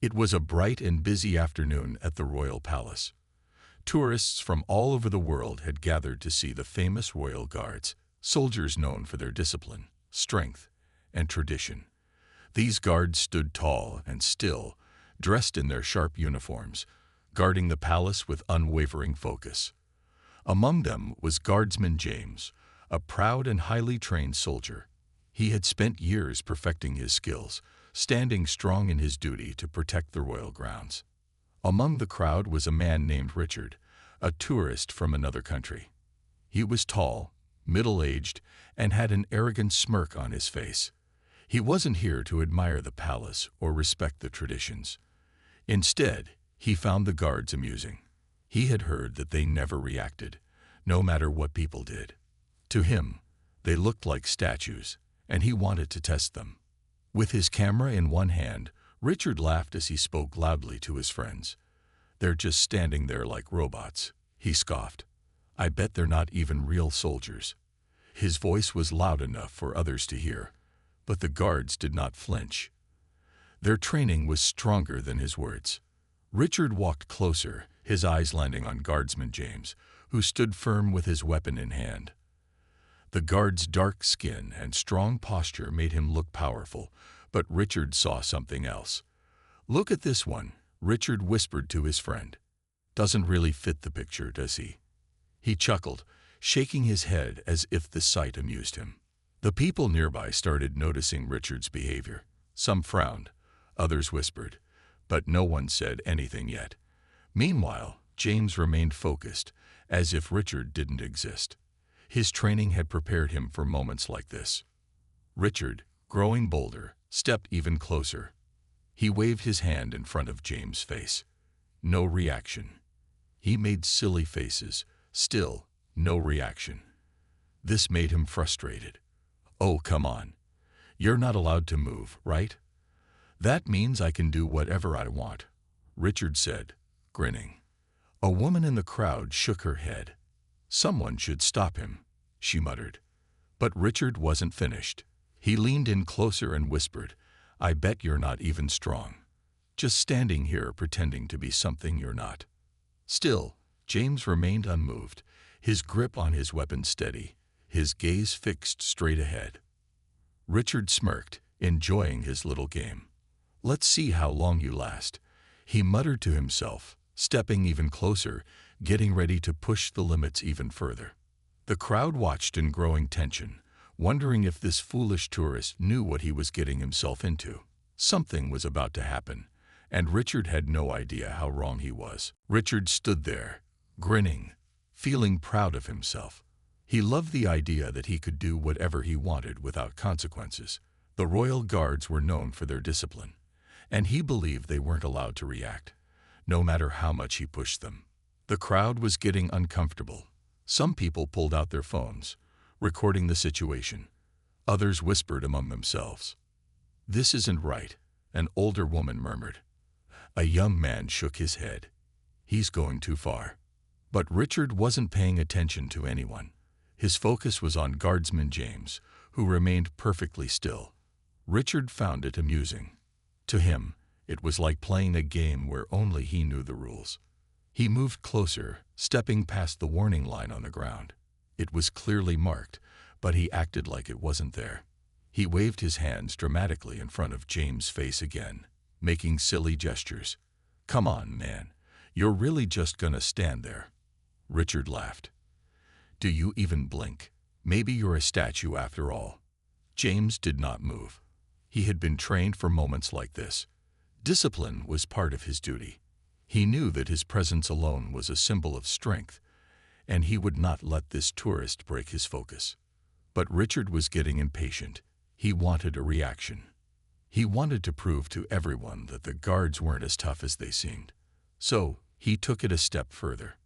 It was a bright and busy afternoon at the royal palace. Tourists from all over the world had gathered to see the famous royal guards, soldiers known for their discipline, strength, and tradition. These guards stood tall and still, dressed in their sharp uniforms, guarding the palace with unwavering focus. Among them was Guardsman James, a proud and highly trained soldier. He had spent years perfecting his skills, standing strong in his duty to protect the royal grounds. Among the crowd was a man named Richard, a tourist from another country. He was tall, middle-aged, and had an arrogant smirk on his face. He wasn't here to admire the palace or respect the traditions. Instead, he found the guards amusing. He had heard that they never reacted, no matter what people did. To him, they looked like statues, and he wanted to test them. With his camera in one hand, Richard laughed as he spoke loudly to his friends. "They're just standing there like robots," he scoffed. "I bet they're not even real soldiers." His voice was loud enough for others to hear, but the guards did not flinch. Their training was stronger than his words. Richard walked closer, his eyes landing on Guardsman James, who stood firm with his weapon in hand. The guard's dark skin and strong posture made him look powerful, but Richard saw something else. "Look at this one," Richard whispered to his friend. "Doesn't really fit the picture, does he?" He chuckled, shaking his head as if the sight amused him. The people nearby started noticing Richard's behavior. Some frowned, others whispered, but no one said anything yet. Meanwhile, James remained focused, as if Richard didn't exist. His training had prepared him for moments like this. Richard, growing bolder, stepped even closer. He waved his hand in front of James' face. No reaction. He made silly faces. Still, no reaction. This made him frustrated. "Oh, come on. You're not allowed to move, right?" "That means I can do whatever I want," Richard said, grinning. A woman in the crowd shook her head. "Someone should stop him," she muttered. But Richard wasn't finished. He leaned in closer and whispered, "I bet you're not even strong. Just standing here pretending to be something you're not." Still, James remained unmoved, his grip on his weapon steady, his gaze fixed straight ahead. Richard smirked, enjoying his little game. "Let's see how long you last," he muttered to himself, stepping even closer, getting ready to push the limits even further. The crowd watched in growing tension, wondering if this foolish tourist knew what he was getting himself into. Something was about to happen, and Richard had no idea how wrong he was. Richard stood there, grinning, feeling proud of himself. He loved the idea that he could do whatever he wanted without consequences. The royal guards were known for their discipline, and he believed they weren't allowed to react, no matter how much he pushed them. The crowd was getting uncomfortable. Some people pulled out their phones, recording the situation. Others whispered among themselves. "This isn't right," an older woman murmured. A young man shook his head. "He's going too far." But Richard wasn't paying attention to anyone. His focus was on Guardsman James, who remained perfectly still. Richard found it amusing. To him, it was like playing a game where only he knew the rules. He moved closer, stepping past the warning line on the ground. It was clearly marked, but he acted like it wasn't there. He waved his hands dramatically in front of James' face again, making silly gestures. "Come on, man. You're really just gonna stand there." Richard laughed. "Do you even blink? Maybe you're a statue after all." James did not move. He had been trained for moments like this. Discipline was part of his duty. He knew that his presence alone was a symbol of strength, and he would not let this tourist break his focus. But Richard was getting impatient. He wanted a reaction. He wanted to prove to everyone that the guards weren't as tough as they seemed. So, he took it a step further.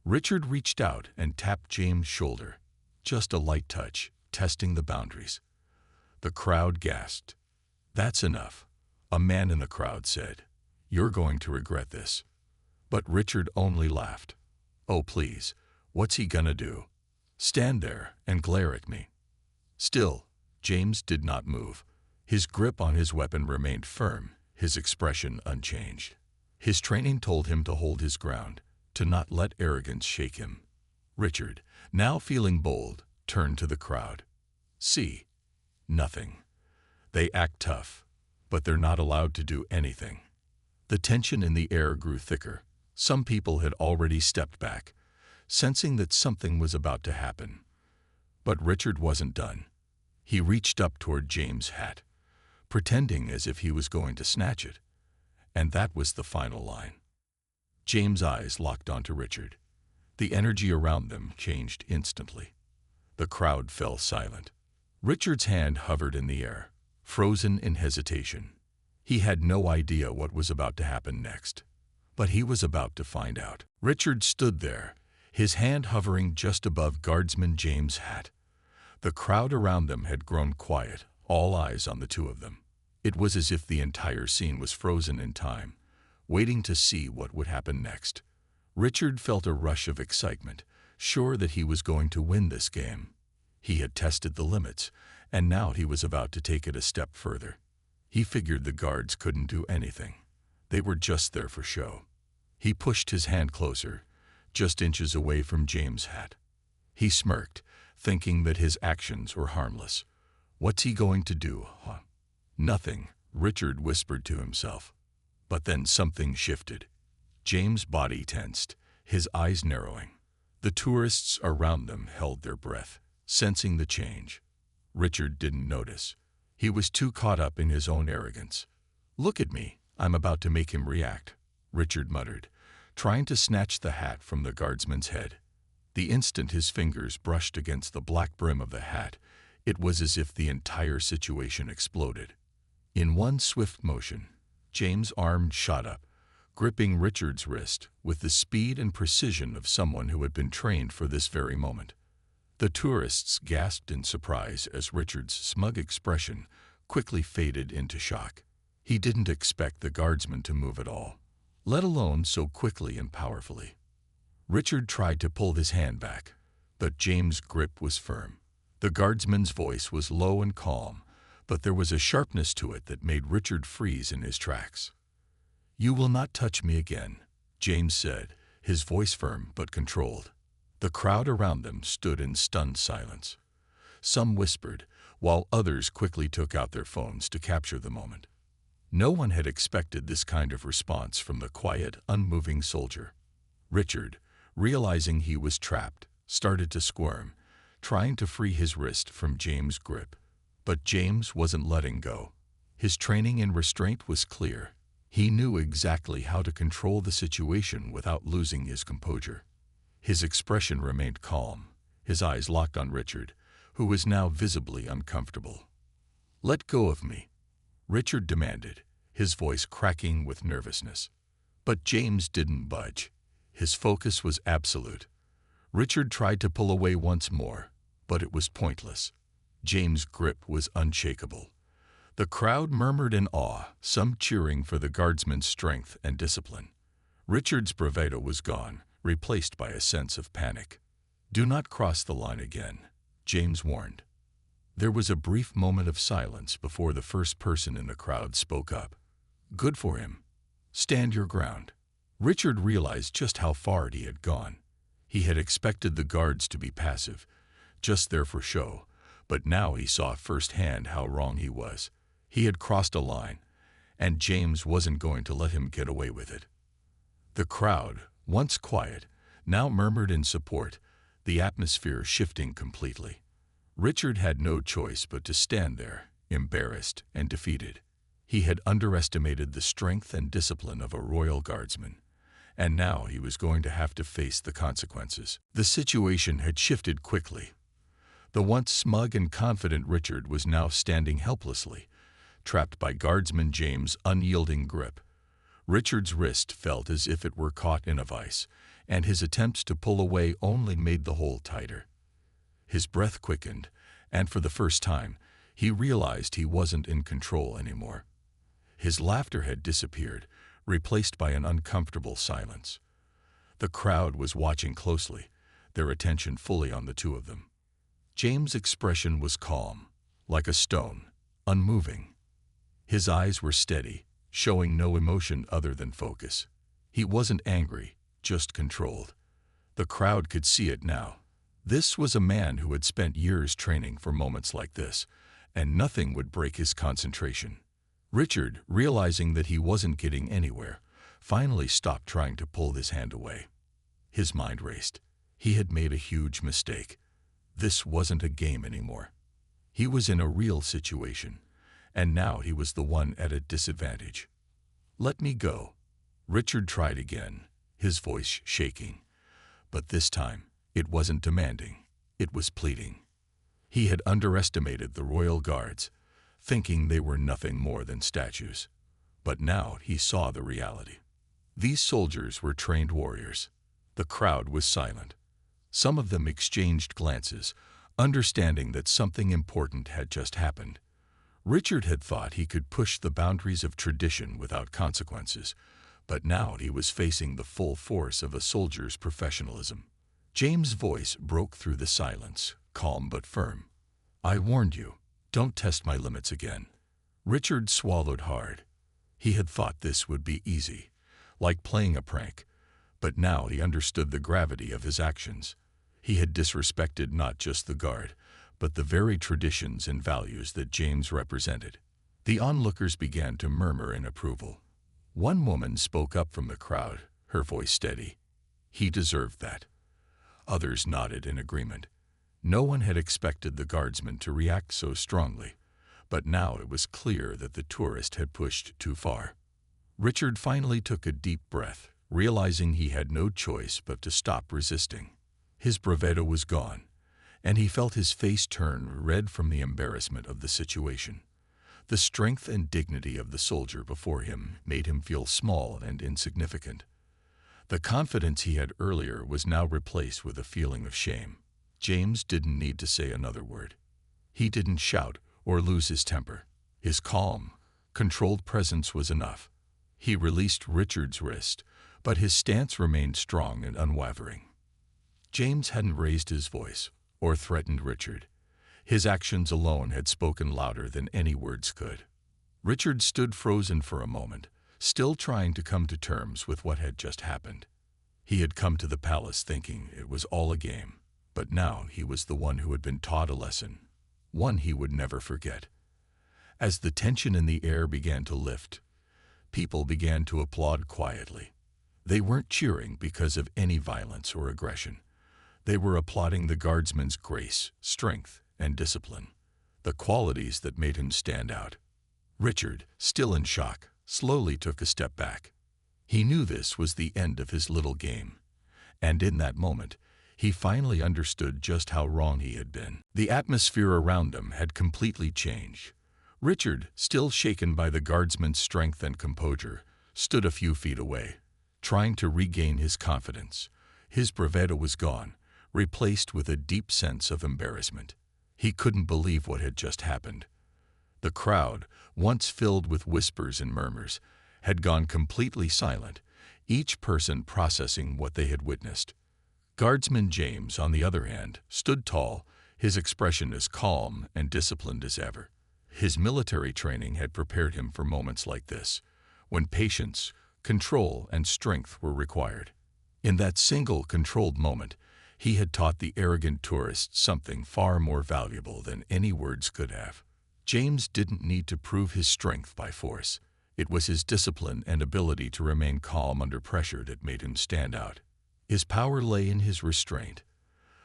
Richard reached out and tapped James' shoulder. Just a light touch, testing the boundaries. The crowd gasped. "That's enough," a man in the crowd said. "You're going to regret this." But Richard only laughed. "Oh, please, what's he gonna do? Stand there and glare at me?" Still, James did not move. His grip on his weapon remained firm, his expression unchanged. His training told him to hold his ground, to not let arrogance shake him. Richard, now feeling bold, turned to the crowd. "See, nothing. They act tough, but they're not allowed to do anything." The tension in the air grew thicker. Some people had already stepped back, sensing that something was about to happen. But Richard wasn't done. He reached up toward James' hat, pretending as if he was going to snatch it. And that was the final line. James' eyes locked onto Richard. The energy around them changed instantly. The crowd fell silent. Richard's hand hovered in the air, frozen in hesitation. He had no idea what was about to happen next, but he was about to find out. Richard stood there, his hand hovering just above Guardsman James' hat. The crowd around them had grown quiet, all eyes on the two of them. It was as if the entire scene was frozen in time, waiting to see what would happen next. Richard felt a rush of excitement, sure that he was going to win this game. He had tested the limits, and now he was about to take it a step further. He figured the guards couldn't do anything. They were just there for show. He pushed his hand closer, just inches away from James' hat. He smirked, thinking that his actions were harmless. What's he going to do, huh? Nothing, Richard whispered to himself. But then something shifted. James' body tensed, his eyes narrowing. The tourists around them held their breath, sensing the change. Richard didn't notice. He was too caught up in his own arrogance. "Look at me, I'm about to make him react," Richard muttered, trying to snatch the hat from the guardsman's head. The instant his fingers brushed against the black brim of the hat, it was as if the entire situation exploded. In one swift motion, James' arm shot up, gripping Richard's wrist with the speed and precision of someone who had been trained for this very moment. The tourists gasped in surprise as Richard's smug expression quickly faded into shock. He didn't expect the guardsman to move at all, let alone so quickly and powerfully. Richard tried to pull his hand back, but James' grip was firm. The guardsman's voice was low and calm, but there was a sharpness to it that made Richard freeze in his tracks. "You will not touch me again," James said, his voice firm but controlled. The crowd around them stood in stunned silence. Some whispered, while others quickly took out their phones to capture the moment. No one had expected this kind of response from the quiet, unmoving soldier. Richard, realizing he was trapped, started to squirm, trying to free his wrist from James' grip. But James wasn't letting go. His training in restraint was clear. He knew exactly how to control the situation without losing his composure. His expression remained calm, his eyes locked on Richard, who was now visibly uncomfortable. "Let go of me," Richard demanded, his voice cracking with nervousness. But James didn't budge. His focus was absolute. Richard tried to pull away once more, but it was pointless. James' grip was unshakable. The crowd murmured in awe, some cheering for the guardsman's strength and discipline. Richard's bravado was gone, replaced by a sense of panic. "Do not cross the line again," James warned. There was a brief moment of silence before the first person in the crowd spoke up. "Good for him. Stand your ground." Richard realized just how far he had gone. He had expected the guards to be passive, just there for show, but now he saw firsthand how wrong he was. He had crossed a line, and James wasn't going to let him get away with it. The crowd, once quiet, now murmured in support, the atmosphere shifting completely. Richard had no choice but to stand there, embarrassed and defeated. He had underestimated the strength and discipline of a royal guardsman, and now he was going to have to face the consequences. The situation had shifted quickly. The once smug and confident Richard was now standing helplessly, trapped by Guardsman James' unyielding grip. Richard's wrist felt as if it were caught in a vice, and his attempts to pull away only made the hold tighter. His breath quickened, and for the first time, he realized he wasn't in control anymore. His laughter had disappeared, replaced by an uncomfortable silence. The crowd was watching closely, their attention fully on the two of them. James' expression was calm, like a stone, unmoving. His eyes were steady, showing no emotion other than focus. He wasn't angry, just controlled. The crowd could see it now. This was a man who had spent years training for moments like this, and nothing would break his concentration. Richard, realizing that he wasn't getting anywhere, finally stopped trying to pull his hand away. His mind raced. He had made a huge mistake. This wasn't a game anymore. He was in a real situation, and now he was the one at a disadvantage. "Let me go." Richard tried again, his voice shaking. But this time, it wasn't demanding, it was pleading. He had underestimated the royal guards, thinking they were nothing more than statues. But now he saw the reality. These soldiers were trained warriors. The crowd was silent. Some of them exchanged glances, understanding that something important had just happened. Richard had thought he could push the boundaries of tradition without consequences, but now he was facing the full force of a soldier's professionalism. James' voice broke through the silence, calm but firm. "I warned you. Don't test my limits again." Richard swallowed hard. He had thought this would be easy, like playing a prank, but now he understood the gravity of his actions. He had disrespected not just the guard, but the very traditions and values that James represented. The onlookers began to murmur in approval. One woman spoke up from the crowd, her voice steady. "He deserved that." Others nodded in agreement. No one had expected the guardsman to react so strongly, but now it was clear that the tourist had pushed too far. Richard finally took a deep breath, realizing he had no choice but to stop resisting. His bravado was gone, and he felt his face turn red from the embarrassment of the situation. The strength and dignity of the soldier before him made him feel small and insignificant. The confidence he had earlier was now replaced with a feeling of shame. James didn't need to say another word. He didn't shout or lose his temper. His calm, controlled presence was enough. He released Richard's wrist, but his stance remained strong and unwavering. James hadn't raised his voice or threatened Richard. His actions alone had spoken louder than any words could. Richard stood frozen for a moment, still trying to come to terms with what had just happened. He had come to the palace thinking it was all a game, but now he was the one who had been taught a lesson, one he would never forget. As the tension in the air began to lift, people began to applaud quietly. They weren't cheering because of any violence or aggression. They were applauding the guardsman's grace, strength, and discipline, the qualities that made him stand out. Richard, still in shock, slowly took a step back. He knew this was the end of his little game, and in that moment, he finally understood just how wrong he had been. The atmosphere around him had completely changed. Richard, still shaken by the guardsman's strength and composure, stood a few feet away, trying to regain his confidence. His bravado was gone, replaced with a deep sense of embarrassment. He couldn't believe what had just happened. The crowd, once filled with whispers and murmurs, had gone completely silent, each person processing what they had witnessed. Guardsman James, on the other hand, stood tall, his expression as calm and disciplined as ever. His military training had prepared him for moments like this, when patience, control, and strength were required. In that single controlled moment, he had taught the arrogant tourist something far more valuable than any words could have. James didn't need to prove his strength by force. It was his discipline and ability to remain calm under pressure that made him stand out. His power lay in his restraint.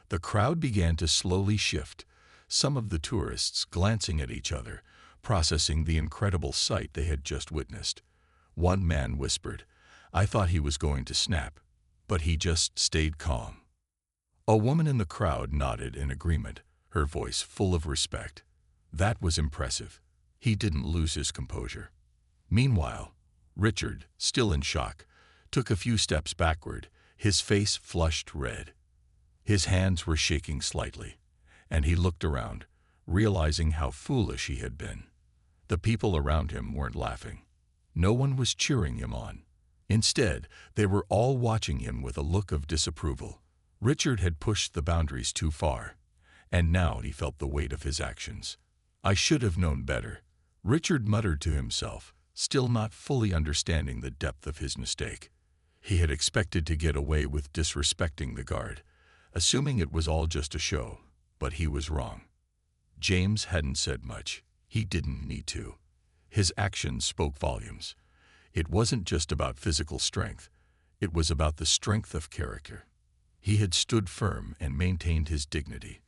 The crowd began to slowly shift, some of the tourists glancing at each other, processing the incredible sight they had just witnessed. One man whispered, "I thought he was going to snap, but he just stayed calm." A woman in the crowd nodded in agreement, her voice full of respect. That was impressive. He didn't lose his composure. Meanwhile, Richard, still in shock, took a few steps backward, his face flushed red. His hands were shaking slightly, and he looked around, realizing how foolish he had been. The people around him weren't laughing. No one was cheering him on. Instead, they were all watching him with a look of disapproval. Richard had pushed the boundaries too far, and now he felt the weight of his actions. "I should have known better," Richard muttered to himself, still not fully understanding the depth of his mistake. He had expected to get away with disrespecting the guard, assuming it was all just a show, but he was wrong. James hadn't said much. He didn't need to. His actions spoke volumes. It wasn't just about physical strength. It was about the strength of character. He had stood firm and maintained his dignity,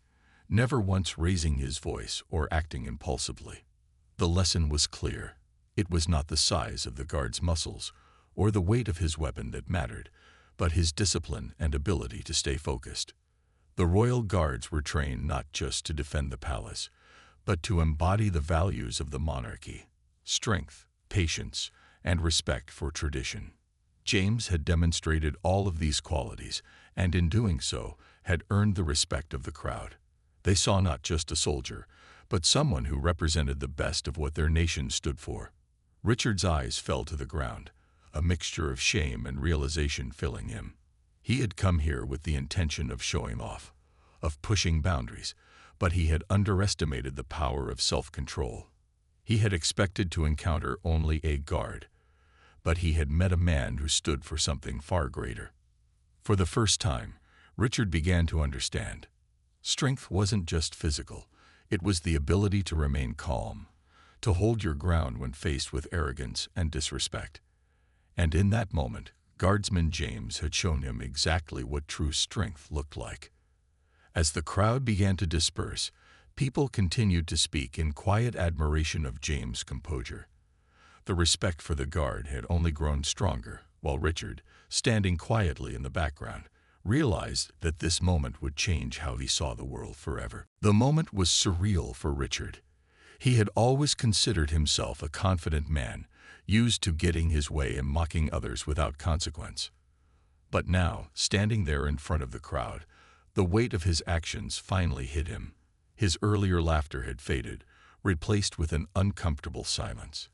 never once raising his voice or acting impulsively. The lesson was clear. It was not the size of the guard's muscles or the weight of his weapon that mattered, but his discipline and ability to stay focused. The royal guards were trained not just to defend the palace, but to embody the values of the monarchy: strength, patience, and respect for tradition. James had demonstrated all of these qualities, and in doing so, had earned the respect of the crowd. They saw not just a soldier, but someone who represented the best of what their nation stood for. Richard's eyes fell to the ground, a mixture of shame and realization filling him. He had come here with the intention of showing off, of pushing boundaries, but he had underestimated the power of self-control. He had expected to encounter only a guard, but he had met a man who stood for something far greater. For the first time, Richard began to understand. Strength wasn't just physical. It was the ability to remain calm, to hold your ground when faced with arrogance and disrespect. And in that moment, Guardsman James had shown him exactly what true strength looked like. As the crowd began to disperse, people continued to speak in quiet admiration of James' composure. The respect for the guard had only grown stronger, while Richard, standing quietly in the background, realized that this moment would change how he saw the world forever. The moment was surreal for Richard. He had always considered himself a confident man, used to getting his way and mocking others without consequence. But now, standing there in front of the crowd, the weight of his actions finally hit him. His earlier laughter had faded, replaced with an uncomfortable silence.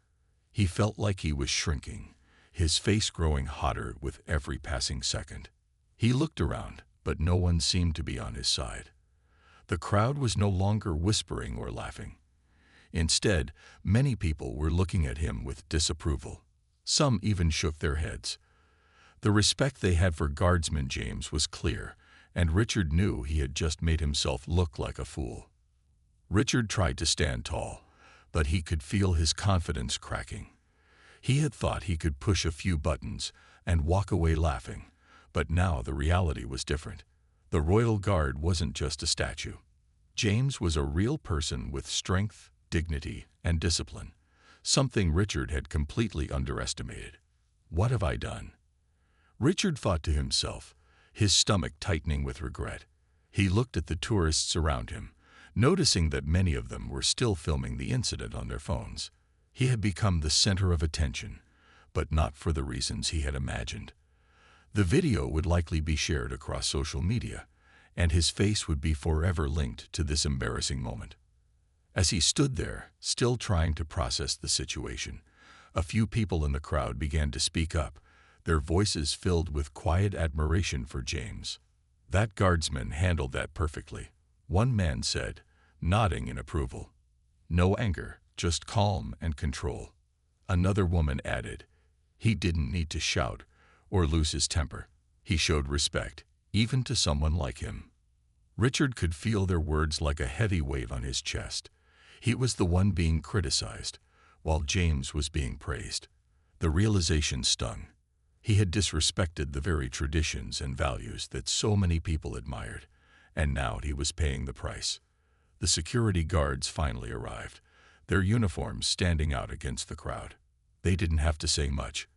He felt like he was shrinking, his face growing hotter with every passing second. He looked around, but no one seemed to be on his side. The crowd was no longer whispering or laughing. Instead, many people were looking at him with disapproval. Some even shook their heads. The respect they had for Guardsman James was clear, and Richard knew he had just made himself look like a fool. Richard tried to stand tall, but he could feel his confidence cracking. He had thought he could push a few buttons and walk away laughing, but now the reality was different. The royal guard wasn't just a statue. James was a real person with strength, dignity, and discipline, something Richard had completely underestimated. What have I done? Richard thought to himself, his stomach tightening with regret. He looked at the tourists around him, noticing that many of them were still filming the incident on their phones. He had become the center of attention, but not for the reasons he had imagined. The video would likely be shared across social media, and his face would be forever linked to this embarrassing moment. As he stood there, still trying to process the situation, a few people in the crowd began to speak up, their voices filled with quiet admiration for James. "That guardsman handled that perfectly," one man said, nodding in approval. "No anger, just calm and control." Another woman added, "He didn't need to shout or lose his temper. He showed respect, even to someone like him." Richard could feel their words like a heavy weight on his chest. He was the one being criticized, while James was being praised. The realization stung. He had disrespected the very traditions and values that so many people admired, and now he was paying the price. The security guards finally arrived, their uniforms standing out against the crowd. They didn't have to say much.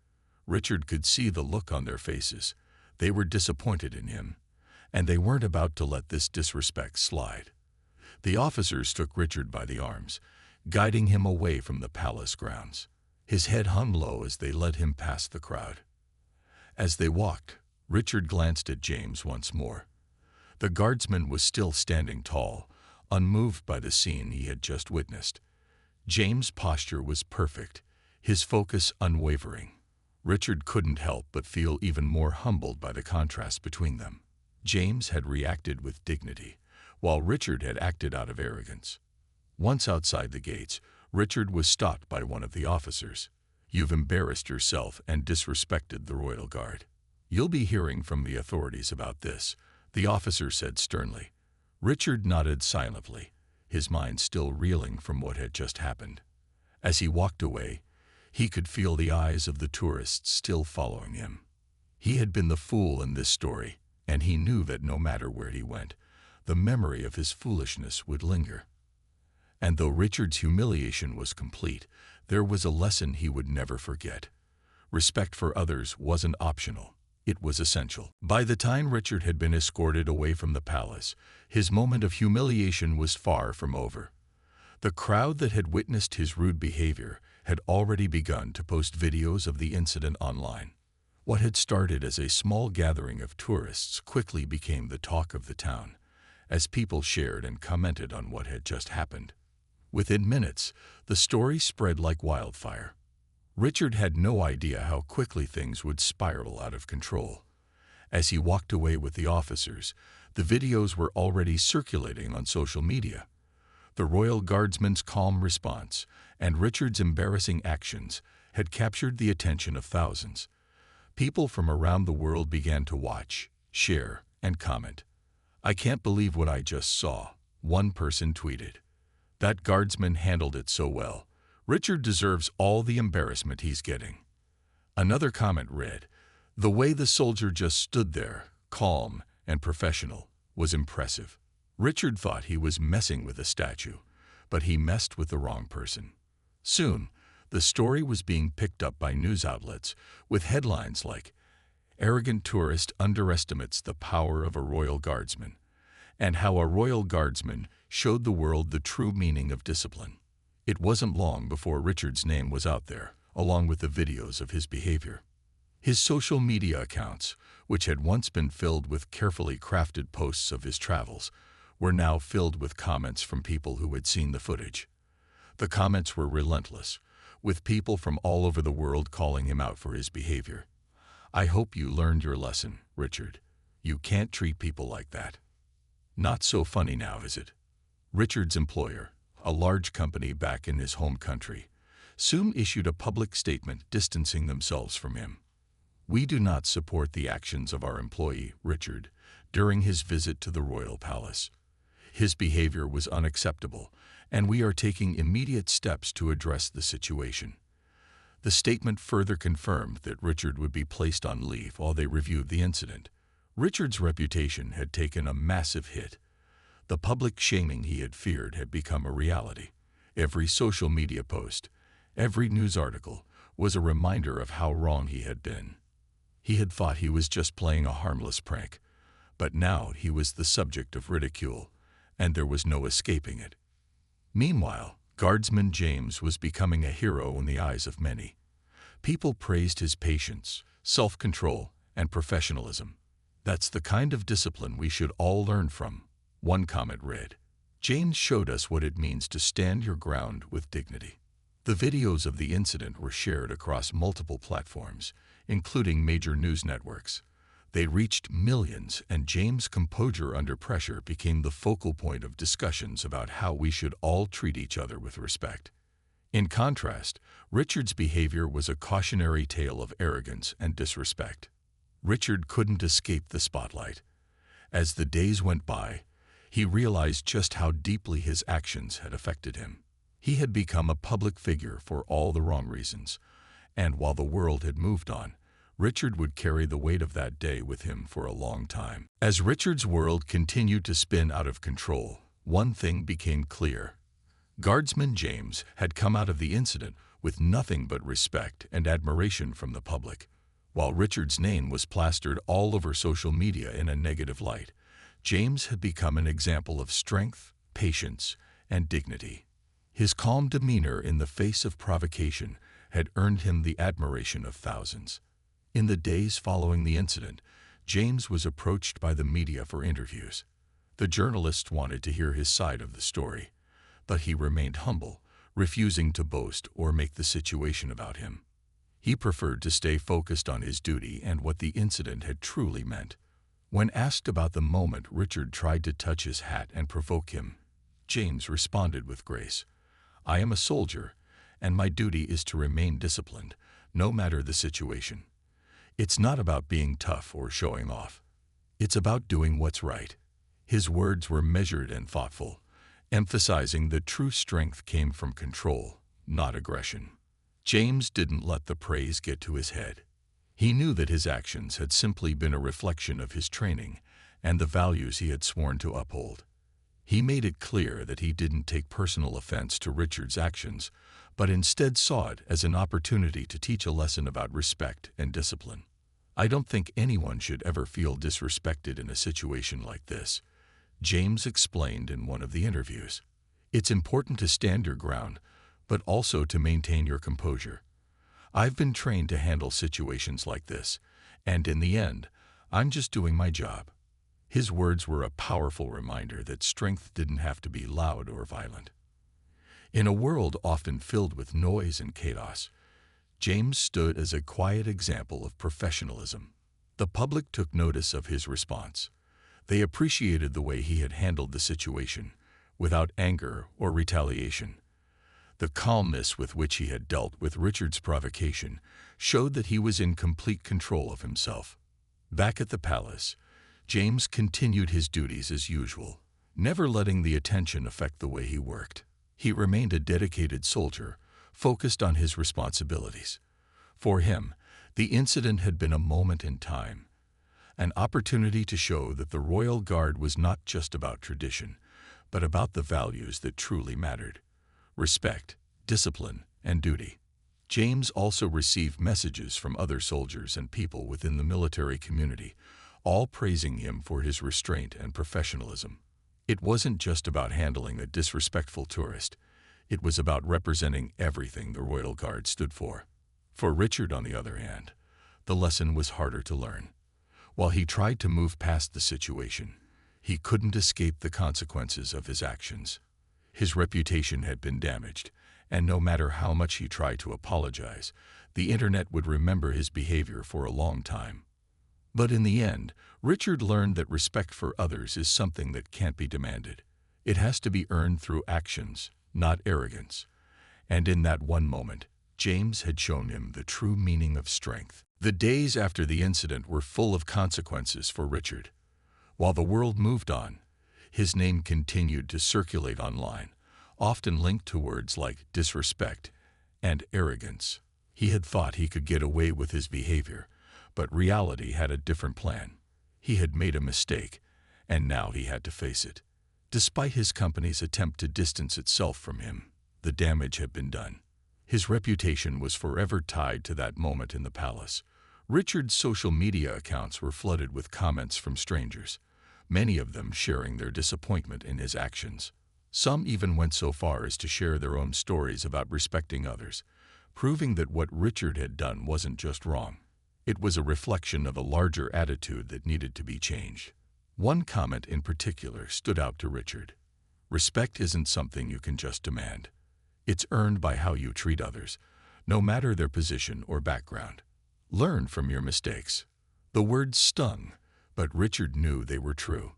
Richard could see the look on their faces. They were disappointed in him, and they weren't about to let this disrespect slide. The officers took Richard by the arms, guiding him away from the palace grounds. His head hung low as they led him past the crowd. As they walked, Richard glanced at James once more. The guardsman was still standing tall, unmoved by the scene he had just witnessed. James' posture was perfect, his focus unwavering. Richard couldn't help but feel even more humbled by the contrast between them. James had reacted with dignity, while Richard had acted out of arrogance. Once outside the gates, Richard was stopped by one of the officers. You've embarrassed yourself and disrespected the royal guard. You'll be hearing from the authorities about this, the officer said sternly. Richard nodded silently, his mind still reeling from what had just happened. As he walked away, he could feel the eyes of the tourists still following him. He had been the fool in this story, and he knew that no matter where he went, the memory of his foolishness would linger. And though Richard's humiliation was complete, there was a lesson he would never forget. Respect for others wasn't optional. It was essential. By the time Richard had been escorted away from the palace, his moment of humiliation was far from over. The crowd that had witnessed his rude behavior had already begun to post videos of the incident online. What had started as a small gathering of tourists quickly became the talk of the town, as people shared and commented on what had just happened. Within minutes, the story spread like wildfire. Richard had no idea how quickly things would spiral out of control. As he walked away with the officers, the videos were already circulating on social media. The royal guardsman's calm response and Richard's embarrassing actions had captured the attention of thousands. People from around the world began to watch, share, and comment. "I can't believe what I just saw," one person tweeted. "That guardsman handled it so well. Richard deserves all the embarrassment he's getting." Another comment read, "The way the soldier just stood there, calm and professional, was impressive. Richard thought he was messing with a statue, but he messed with the wrong person." Soon, the story was being picked up by news outlets with headlines like, "Arrogant tourist underestimates the power of a royal guardsman," and "How a royal guardsman showed the world the true meaning of discipline." It wasn't long before Richard's name was out there, along with the videos of his behavior. His social media accounts, which had once been filled with carefully crafted posts of his travels, were now filled with comments from people who had seen the footage. The comments were relentless, with people from all over the world calling him out for his behavior. "I hope you learned your lesson, Richard. You can't treat people like that." Not so funny now, is it? Richard's employer, a large company back in his home country, soon issued a public statement distancing themselves from him. "We do not support the actions of our employee, Richard, during his visit to the royal palace. His behavior was unacceptable, and we are taking immediate steps to address the situation." The statement further confirmed that Richard would be placed on leave while they reviewed the incident. Richard's reputation had taken a massive hit. The public shaming he had feared had become a reality. Every social media post, every news article, was a reminder of how wrong he had been. He had thought he was just playing a harmless prank, but now he was the subject of ridicule, and there was no escaping it. Meanwhile, Guardsman James was becoming a hero in the eyes of many. People praised his patience, self-control, and professionalism. "That's the kind of discipline we should all learn from," one comment read. "James showed us what it means to stand your ground with dignity." The videos of the incident were shared across multiple platforms, including major news networks. They reached millions, and James' composure under pressure became the focal point of discussions about how we should all treat each other with respect. In contrast, Richard's behavior was a cautionary tale of arrogance and disrespect. Richard couldn't escape the spotlight. As the days went by, he realized just how deeply his actions had affected him. He had become a public figure for all the wrong reasons, and while the world had moved on, Richard would carry the weight of that day with him for a long time. As Richard's world continued to spin out of control, one thing became clear. Guardsman James had come out of the incident with nothing but respect and admiration from the public. While Richard's name was plastered all over social media in a negative light, James had become an example of strength, patience, and dignity. His calm demeanor in the face of provocation had earned him the admiration of thousands. In the days following the incident, James was approached by the media for interviews. The journalists wanted to hear his side of the story, but he remained humble, refusing to boast or make the situation about him. He preferred to stay focused on his duty and what the incident had truly meant. When asked about the moment Richard tried to touch his hat and provoke him, James responded with grace, "I am a soldier, and my duty is to remain disciplined, no matter the situation. It's not about being tough or showing off. It's about doing what's right. His words were measured and thoughtful, emphasizing that true strength came from control, not aggression. James didn't let the praise get to his head. He knew that his actions had simply been a reflection of his training and the values he had sworn to uphold. He made it clear that he didn't take personal offense to Richard's actions, but instead saw it as an opportunity to teach a lesson about respect and discipline. "I don't think anyone should ever feel disrespected in a situation like this," James explained in one of the interviews. "It's important to stand your ground, but also to maintain your composure. I've been trained to handle situations like this, and in the end, I'm just doing my job." His words were a powerful reminder that strength didn't have to be loud or violent. In a world often filled with noise and chaos, James stood as a quiet example of professionalism. The public took notice of his response. They appreciated the way he had handled the situation, without anger or retaliation. The calmness with which he had dealt with Richard's provocation showed that he was in complete control of himself. Back at the palace, James continued his duties as usual, never letting the attention affect the way he worked. He remained a dedicated soldier, focused on his responsibilities. For him, the incident had been a moment in time, an opportunity to show that the Royal Guard was not just about tradition, but about the values that truly mattered: respect, discipline, and duty. James also received messages from other soldiers and people within the military community, all praising him for his restraint and professionalism. It wasn't just about handling a disrespectful tourist. It was about representing everything the Royal Guard stood for. For Richard, on the other hand, the lesson was harder to learn. While he tried to move past the situation, he couldn't escape the consequences of his actions. His reputation had been damaged, and no matter how much he tried to apologize, the internet would remember his behavior for a long time. But in the end, Richard learned that respect for others is something that can't be demanded. It has to be earned through actions, not arrogance. And in that one moment, James had shown him the true meaning of strength. The days after the incident were full of consequences for Richard. While the world moved on, his name continued to circulate online, often linked to words like disrespect and arrogance. He had thought he could get away with his behavior, but reality had a different plan. He had made a mistake, and now he had to face it. Despite his company's attempt to distance itself from him, the damage had been done. His reputation was forever tied to that moment in the palace. Richard's social media accounts were flooded with comments from strangers, many of them sharing their disappointment in his actions. Some even went so far as to share their own stories about respecting others, proving that what Richard had done wasn't just wrong. It was a reflection of a larger attitude that needed to be changed. One comment in particular stood out to Richard. "Respect isn't something you can just demand. It's earned by how you treat others, no matter their position or background. Learn from your mistakes." The words stung, but Richard knew they were true.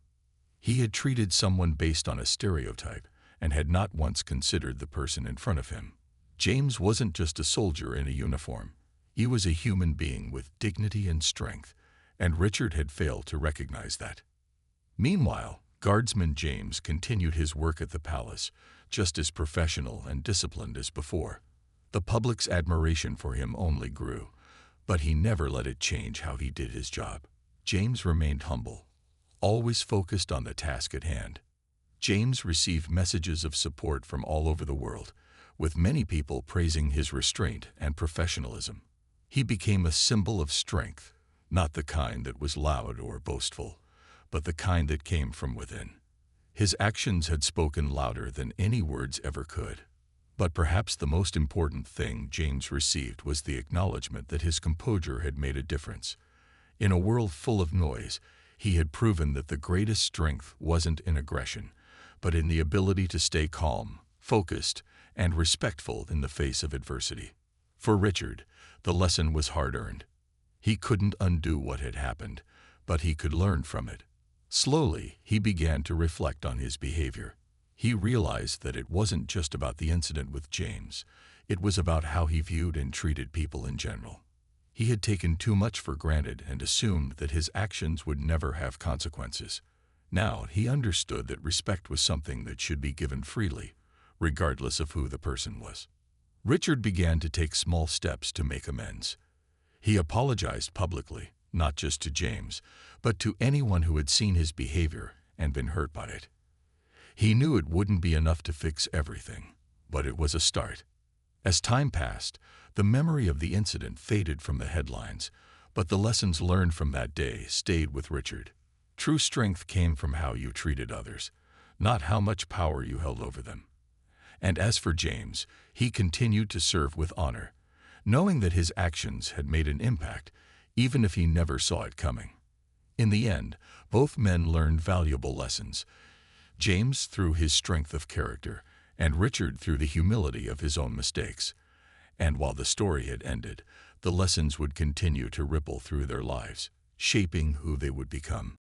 He had treated someone based on a stereotype and had not once considered the person in front of him. James wasn't just a soldier in a uniform. He was a human being with dignity and strength, and Richard had failed to recognize that. Meanwhile, Guardsman James continued his work at the palace, just as professional and disciplined as before. The public's admiration for him only grew, but he never let it change how he did his job. James remained humble, always focused on the task at hand. James received messages of support from all over the world, with many people praising his restraint and professionalism. He became a symbol of strength, not the kind that was loud or boastful, but the kind that came from within. His actions had spoken louder than any words ever could. But perhaps the most important thing James received was the acknowledgement that his composure had made a difference. In a world full of noise, he had proven that the greatest strength wasn't in aggression, but in the ability to stay calm, focused, and respectful in the face of adversity. For Richard, the lesson was hard-earned. He couldn't undo what had happened, but he could learn from it. Slowly, he began to reflect on his behavior. He realized that it wasn't just about the incident with James. It was about how he viewed and treated people in general. He had taken too much for granted and assumed that his actions would never have consequences. Now he understood that respect was something that should be given freely, regardless of who the person was. Richard began to take small steps to make amends. He apologized publicly, not just to James, but to anyone who had seen his behavior and been hurt by it. He knew it wouldn't be enough to fix everything, but it was a start. As time passed, the memory of the incident faded from the headlines, but the lessons learned from that day stayed with Richard. True strength came from how you treated others, not how much power you held over them. And as for James, he continued to serve with honor, knowing that his actions had made an impact, even if he never saw it coming. In the end, both men learned valuable lessons, James through his strength of character, and Richard through the humility of his own mistakes. And while the story had ended, the lessons would continue to ripple through their lives, shaping who they would become.